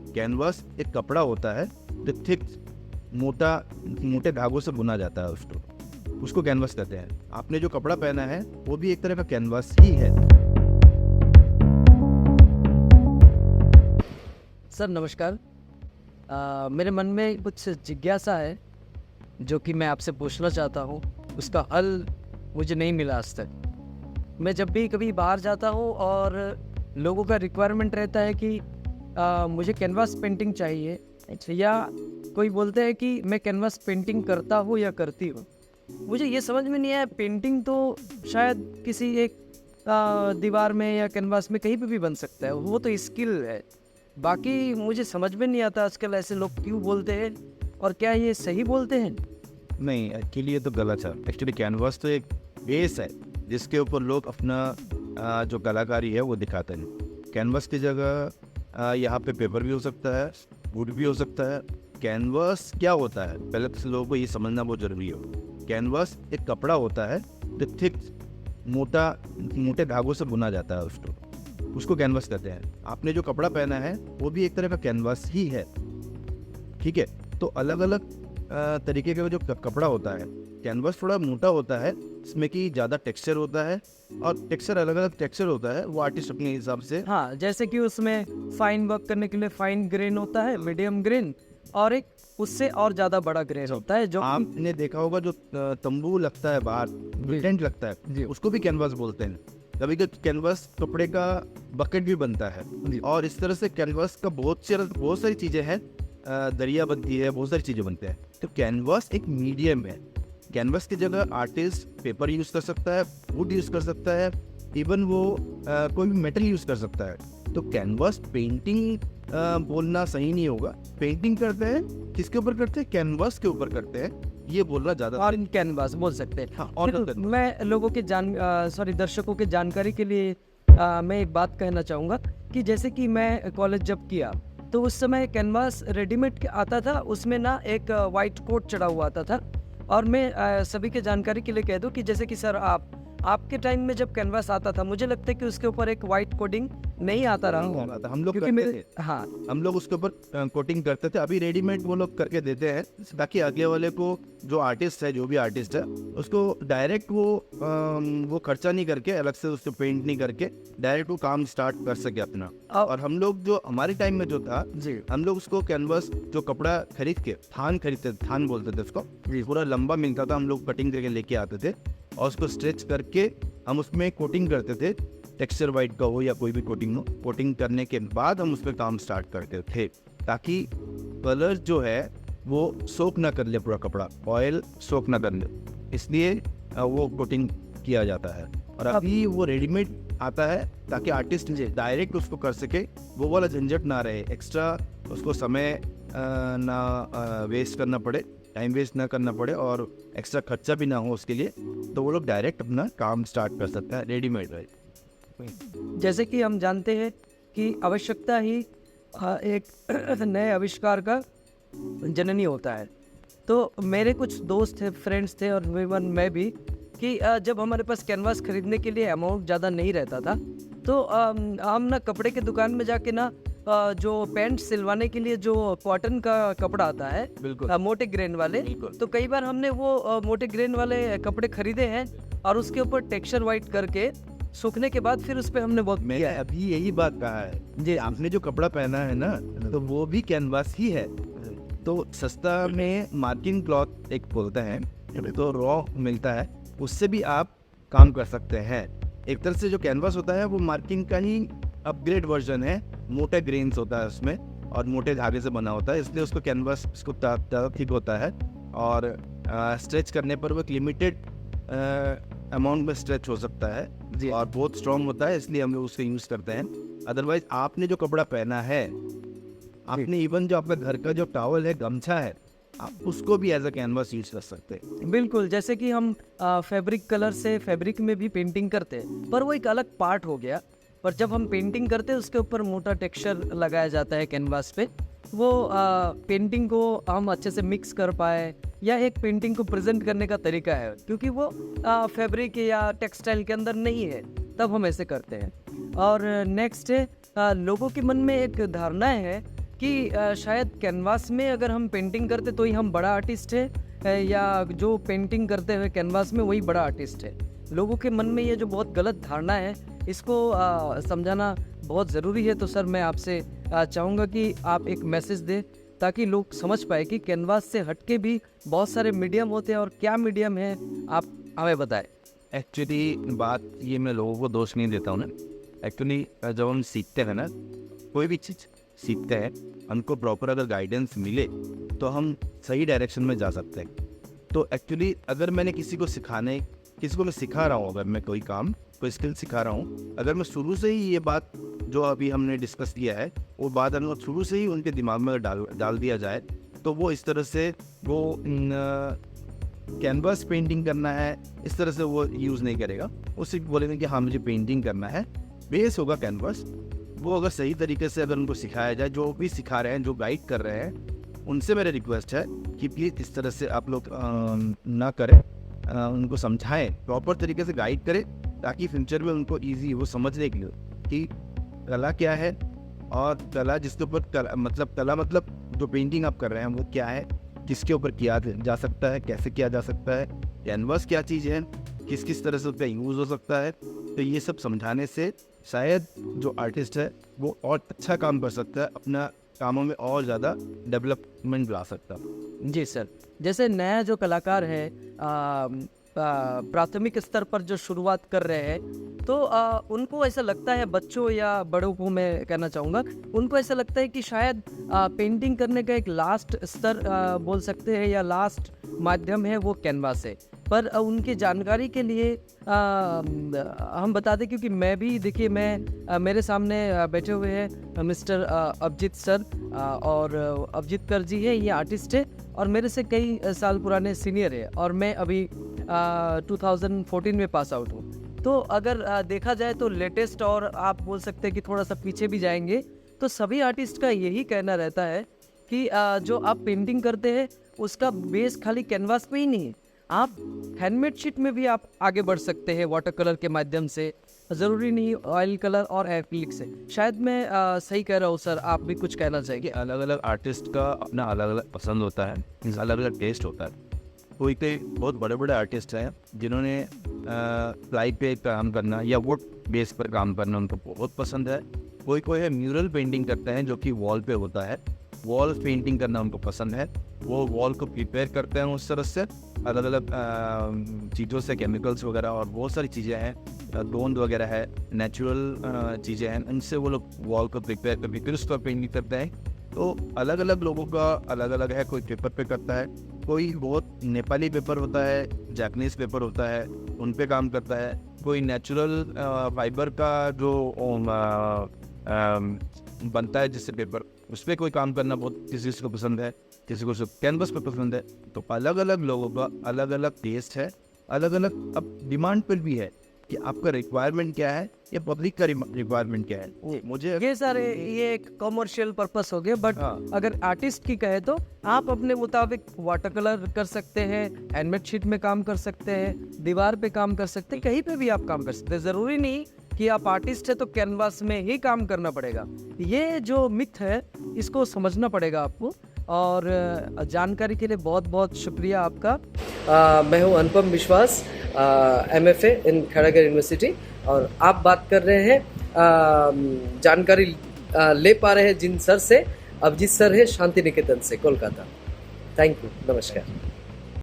Canvas एक कपड़ा होता है जो थिक मोटे धागों से बुना जाता है, उसको कैनवास कहते हैं। आपने जो कपड़ा पहना है वो भी एक तरह का कैनवास ही है। सर नमस्कार। मेरे मन में कुछ जिज्ञासा है जो कि मैं आपसे पूछना चाहता हूँ। उसका हल मुझे नहीं मिला आज तक। मैं जब भी कभी बाहर जाता हूँ और लोगों का रिक्वायरमेंट रहता है कि मुझे कैनवास पेंटिंग चाहिए, या कोई बोलते हैं कि मैं कैनवास पेंटिंग करता हूँ या करती हूँ। मुझे ये समझ में नहीं आया, पेंटिंग तो शायद किसी एक दीवार में या कैनवास में कहीं पे भी बन सकता है, वो तो स्किल है। बाकी मुझे समझ में नहीं आता आजकल ऐसे लोग क्यों बोलते हैं, और क्या ये सही बोलते हैं? नहीं, एक्चुअली ये तो गलत है। एक्चुअली कैनवास तो एक बेस है जिसके ऊपर लोग अपना जो कलाकारी है वो दिखाते हैं। कैनवास की जगह यहाँ पे पेपर भी हो सकता है, वुड भी हो सकता है। कैनवास क्या होता है, पहले तो लोगों को ये समझना बहुत ज़रूरी है। कैनवास एक कपड़ा होता है जो थिक मोटे धागों से बुना जाता है, उसको कैनवास कहते हैं। आपने जो कपड़ा पहना है वो भी एक तरह का कैनवास ही है, ठीक है। तो अलग अलग तरीके का जो कपड़ा होता है, कैनवास थोड़ा मोटा होता है, इसमें कि ज़्यादा टेक्सचर होता है, और टेक्सचर अलग अलग टेक्सचर होता है, वो आर्टिस्ट अपने हिसाब से। हाँ, जैसे कि उसमें फाइन वर्क करने के लिए फाइन ग्रेन होता है, मीडियम ग्रेन, और एक उससे और ज़्यादा बड़ा ग्रेन होता है। जो आपने देखा होगा जो तंबू लगता है बाहर, टेंट लगता है, उसको भी कैनवास बोलते हैं। कभी कभी कैनवास कपड़े का बकेट भी बनता है, और इस तरह से कैनवास का बहुत सारी चीज़ें हैं। दरिया बनती है, बहुत सारी चीज़ें बनते हैं। तो कैनवास एक मीडियम है। कैनवास की जगह आर्टिस्ट पेपर यूज़ कर सकता है, वुड यूज़ कर सकता है, इवन वो कोई भी मेटल यूज़ कर सकता है। तो कैनवास पेंटिंग बोलना सही नहीं होगा। पेंटिंग करते हैं, किसके ऊपर करते हैं? कैनवास के ऊपर करते हैं, ये बोलना ज़्यादा। और कैनवास बोल सकते हैं। हाँ, और फिर मैं लोगों के दर्शकों के जानकारी के लिए मैं एक बात कहना चाहूँगा कि जैसे कि मैं कॉलेज जब किया तो उस समय कैनवास रेडीमेड आता था, उसमें ना एक वाइट कोट चढ़ा हुआ आता था। और मैं सभी के जानकारी के लिए कह दूं कि जैसे कि सर आपके टाइम में जब कैनवास आता था, मुझे लगता है कि उसके ऊपर एक वाइट कोडिंग नहीं आता रहा होगा। हम लोग क्योंकि करते थे। हाँ, हम लोग उसके ऊपर कोटिंग करते थे। अभी रेडीमेड वो लोग करके देते हैं ताकि अगले वाले को, जो आर्टिस्ट है, जो भी आर्टिस्ट है, उसको डायरेक्ट वो खर्चा नहीं करके, अलग से उसको पेंट नहीं करके, डायरेक्ट वो काम स्टार्ट कर सके अपना। और हम लोग जो हमारे टाइम में जो था जी, हम लोग उसको कैनवास जो कपड़ा खरीद के खरीदते, थान बोलते थे उसको, पूरा लंबा मिलता था, हम लोग कटिंग करके लेके आते थे, और उसको स्ट्रेच करके हम उसमें कोटिंग करते थे। टेक्सचर वाइट का हो या कोई भी कोटिंग हो, कोटिंग करने के बाद हम उस पर काम स्टार्ट करते थे, ताकि कलर जो है वो सोक ना कर ले, पूरा कपड़ा ऑयल सोक ना कर ले, इसलिए वो कोटिंग किया जाता है। और अभी वो रेडीमेड आता है ताकि आर्टिस्ट डायरेक्ट उसको कर सके, वो वाला झंझट ना रहे, एक्स्ट्रा उसको समय ना वेस्ट करना पड़े, टाइम वेस्ट ना करना पड़े, और एक्स्ट्रा खर्चा भी ना हो उसके लिए। तो वो लोग डायरेक्ट अपना काम स्टार्ट कर सकता है रेडीमेड। जैसे कि हम जानते हैं कि आवश्यकता ही एक नए आविष्कार का जननी होता है। तो मेरे कुछ दोस्त थे, फ्रेंड्स थे, और मैं भी, कि जब हमारे पास कैनवास खरीदने के लिए अमाउंट ज़्यादा नहीं रहता था, तो हम ना कपड़े के दुकान में जाके ना जो पैंट सिलवाने के लिए जो कॉटन का कपड़ा आता है, बिल्कुल मोटे ग्रेन वाले, तो कई बार हमने वो मोटे ग्रेन वाले कपड़े खरीदे हैं, और उसके ऊपर टेक्सचर वाइट करके सूखने के बाद फिर उस पे हमने बहुत मैंने अभी यही बात कहा है जी। आपने जो कपड़ा पहना है ना, तो वो भी कैनवास ही है। तो सस्ता में मार्किंग क्लॉथ एक बोलता है, तो रॉ मिलता है, उससे भी आप काम कर सकते हैं। एक तरह से जो कैनवास होता है वो मार्किंग का ही अपग्रेड वर्जन है। मोटे ग्रेन्स होता है उसमें, और मोटे धागे से बना होता है, इसलिए उसको कैनवास उसको ज़्यादा थिक होता है, और स्ट्रेच करने पर वो एक लिमिटेड अमाउंट में स्ट्रेच हो सकता है, और बहुत स्ट्रॉन्ग होता है, इसलिए हम लोग उसको यूज़ करते हैं। अदरवाइज आपने जो कपड़ा पहना है, आपने इवन जो आपका घर का जो टॉवल है, गमछा है, आप उसको भी एज अ कैनवास यूज कर सकते हैं। बिल्कुल, जैसे कि हम फैब्रिक कलर से फैब्रिक में भी पेंटिंग करते हैं, पर वो एक अलग पार्ट हो गया। पर जब हम पेंटिंग करते हैं, उसके ऊपर मोटा टेक्सचर लगाया जाता है कैनवास पे, वो पेंटिंग को हम अच्छे से मिक्स कर पाए, या एक पेंटिंग को प्रेजेंट करने का तरीका है, क्योंकि वो फैब्रिक या टेक्सटाइल के अंदर नहीं है, तब हम ऐसे करते हैं। और नेक्स्ट है, लोगों के मन में एक धारणा है कि शायद कैनवास में अगर हम पेंटिंग करते तो ही हम बड़ा आर्टिस्ट है, या जो पेंटिंग करते हुए कैनवास में वही बड़ा आर्टिस्ट है। लोगों के मन में ये जो बहुत गलत धारणा है, इसको समझाना बहुत ज़रूरी है। तो सर मैं आपसे चाहूँगा कि आप एक मैसेज दें ताकि लोग समझ पाए कि कैनवास से हटके भी बहुत सारे मीडियम होते हैं, और क्या मीडियम है आप हमें बताएं। एक्चुअली बात ये, मैं लोगों को दोष नहीं देता हूँ ना। एक्चुअली जब हम सीखते हैं ना, कोई भी चीज़ सीखते हैं, हमको प्रॉपर अगर गाइडेंस मिले तो हम सही डायरेक्शन में जा सकते हैं। तो एक्चुअली अगर मैंने किसी को मैं सिखा रहा हूँ, अगर मैं कोई काम, कोई स्किल सिखा रहा हूँ, अगर मैं शुरू से ही ये बात जो अभी हमने डिस्कस किया है, वो बात अगर शुरू से ही उनके दिमाग में डाल दिया जाए, तो वो इस तरह से वो कैनवास पेंटिंग करना है इस तरह से वो यूज़ नहीं करेगा। वो सिर्फ बोलेंगे कि हाँ मुझे पेंटिंग करना है, बेस होगा कैनवास। वो अगर सही तरीके से अगर उनको सिखाया जाए, जो भी सिखा रहे हैं, जो गाइड कर रहे हैं, उनसे मेरा रिक्वेस्ट है कि प्लीज़ इस तरह से आप लोग ना करें, उनको समझाएं, प्रॉपर तरीके से गाइड करें, ताकि फ्यूचर में उनको ईजी वो समझने के लिए कि कला क्या है, और कला जिसके ऊपर कला मतलब जो पेंटिंग आप कर रहे हैं वो क्या है, किसके ऊपर किया जा सकता है, कैसे किया जा सकता है, कैनवास क्या चीज़ है, किस किस तरह से उसका यूज़ हो सकता है। तो ये सब समझाने से शायद जो आर्टिस्ट है वो और अच्छा काम कर सकता है, अपना कामों में और ज़्यादा डेवलपमेंट ला सकता है। जी सर, जैसे नया जो कलाकार है प्राथमिक स्तर पर जो शुरुआत कर रहे हैं, तो उनको ऐसा लगता है, बच्चों या बड़ों को मैं कहना चाहूँगा, उनको ऐसा लगता है कि शायद पेंटिंग करने का एक लास्ट स्तर बोल सकते हैं, या लास्ट माध्यम है वो कैनवास है। पर उनकी जानकारी के लिए हम बता दें, क्योंकि मैं भी देखिए, मेरे सामने बैठे हुए हैं मिस्टर अभिजीत सर, और अभिजीत कर जी है, ये आर्टिस्ट है और मेरे से कई साल पुराने सीनियर है, और मैं अभी 2014 में पास आउट हूँ। तो अगर देखा जाए तो लेटेस्ट, और आप बोल सकते हैं कि थोड़ा सा पीछे भी जाएंगे, तो सभी आर्टिस्ट का यही कहना रहता है कि जो आप पेंटिंग करते हैं उसका बेस खाली कैनवास पे ही नहीं है, आप हैंडमेड शीट में भी आप आगे बढ़ सकते हैं, वाटर कलर के माध्यम से, ज़रूरी नहीं ऑयल कलर और एक्रिलिक से। शायद मैं सही कह रहा हूँ सर, आप भी कुछ कहना चाहेंगे? अलग अलग आर्टिस्ट का अपना अलग अलग पसंद होता है, अलग अलग टेस्ट होता है। कोई बहुत बड़े बड़े आर्टिस्ट हैं जिन्होंने प्लाई पे काम करना या वुड बेस पर काम करना उनको बहुत पसंद है। कोई है म्यूरल पेंटिंग करते हैं जो कि वॉल पे होता है, वॉल पेंटिंग करना उनको पसंद है, वो वॉल को प्रिपेयर करते हैं उस तरह से अलग अलग चीज़ों से, केमिकल्स वगैरह और बहुत सारी चीज़ें हैं, गोंद वगैरह है, नेचुरल चीज़ें हैं, इनसे वो लोग वॉल को प्रिपेयर करके फिर उसका पेंटिंग करते हैं। तो अलग अलग लोगों का अलग अलग है, कोई पेपर पे करता है, कोई बहुत नेपाली पेपर होता है, जापानीज़ पेपर होता है, उन पे काम करता है, कोई नेचुरल फाइबर का जो बनता है जिससे पेपर, उस पर कोई काम करना बहुत किसी को पसंद है, किसी को सिर्फ कैनवस पे पसंद है। तो अलग अलग लोगों का अलग अलग टेस्ट है, अलग अलग अब डिमांड पर भी है कि आपका रिक्वायरमेंट क्या है या पब्लिक का रिक्वायरमेंट क्या है। मुझे ये सारे ये एक कमर्शियल पर्पस हो गया, बट अगर आर्टिस्ट की कहे तो आप अपने मुताबिक वाटर कलर कर सकते हैं, हैंडमेड शीट में काम कर सकते हैं, दीवार पे काम कर सकते हैं, कहीं पे भी आप काम कर सकते हैं। ज़रूरी नहीं कि आप आर्टिस्ट है तो कैनवास में ही काम करना पड़ेगा। ये जो मिथ है इसको समझना पड़ेगा आपको। और जानकारी के लिए बहुत बहुत शुक्रिया आपका। मैं हूँ अनुपम विश्वास, MFA इन खड़गपुर यूनिवर्सिटी, और आप बात कर रहे हैं जानकारी ले पा रहे हैं जिन सर से, अभिजीत सर है शांति निकेतन से कोलकाता। थैंक यू, नमस्कार।